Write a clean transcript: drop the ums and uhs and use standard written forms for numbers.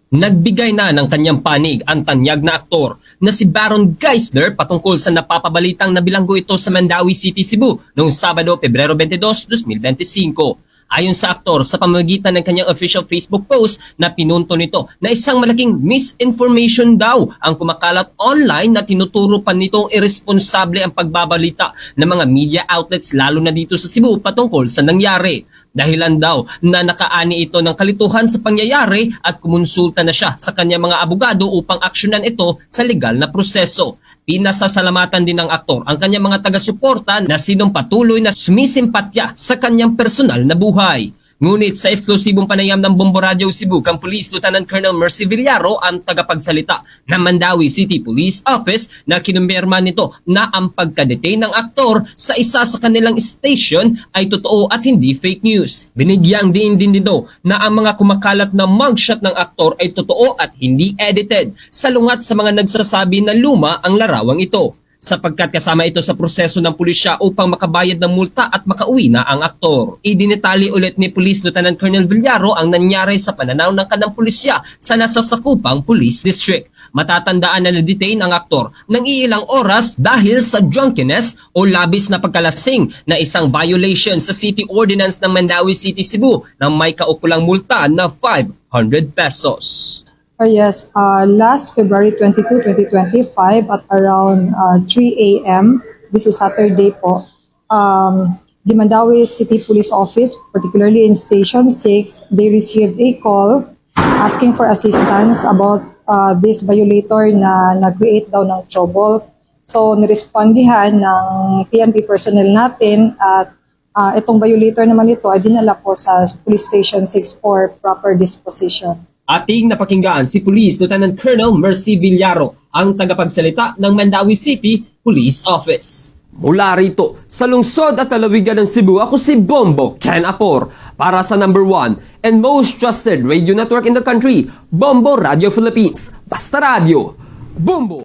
Nagbigay na ng kanyang panig ang tanyag na aktor na si Baron Geisler patungkol sa napapabalitang nabilanggo ito sa Mandawi City, Cebu noong Sabado, Pebrero 22, 2025. Ayon sa aktor, sa pamamagitan ng kanyang official Facebook post na pinunto nito na isang malaking misinformation daw ang kumakalat online na tinuturo pa nitong irresponsable ang pagbabalita ng mga media outlets lalo na dito sa Cebu patungkol sa nangyari. Dahilan daw na nakaani ito ng kalituhan sa pangyayari at kumonsulta na siya sa kanyang mga abogado upang aksyonan ito sa legal na proseso. Pinasasalamatan din ng aktor ang kanyang mga taga-suporta na sinong patuloy na sumisimpatya sa kanyang personal na buhay. Ngunit sa eksklusibong panayam ng Bombo Radio Cebu, kang Police Lieutenant Colonel Mercy Villaro ang tagapagsalita ng Mandawi City Police Office na kinumpirma nito na ang pagka-detain ng aktor sa isa sa kanilang station ay totoo at hindi fake news. Binigyang din nito na ang mga kumakalat na mugshot ng aktor ay totoo at hindi edited, salungat sa mga nagsasabi na luma ang larawang ito, sapagkat kasama ito sa proseso ng pulisya upang makabayad ng multa at makauwi na ang aktor. Idinetali ulit ni Police Lieutenant Colonel Villaro ang nangyari sa pananaw ng kanang pulisya sa nasasakupang police district. Matatandaan na na-detain ang aktor ng iilang oras dahil sa drunkenness o labis na pagkalasing na isang violation sa City Ordinance ng Mandawi City, Cebu na may kaukulang multa na 500 pesos. Yes, last February 22, 2025 at around 3 a.m., this is Saturday po, the Mandawi City Police Office, particularly in Station 6, they received a call asking for assistance about this violator na nag-create daw ng trouble. So, nirespondihan ng PNP personnel natin at itong violator naman ito ay dinala po sa Police Station 6 for proper disposition. Ating napakinggan si Police Lieutenant Colonel Mercy Villaro, ang tagapagsalita ng Mandawi City Police Office. Mula rito sa lungsod at lalawigan ng Cebu, ako si Bombo Ken Apor para sa number 1 and most trusted radio network in the country, Bombo Radio Philippines. Basta Radio, Bombo!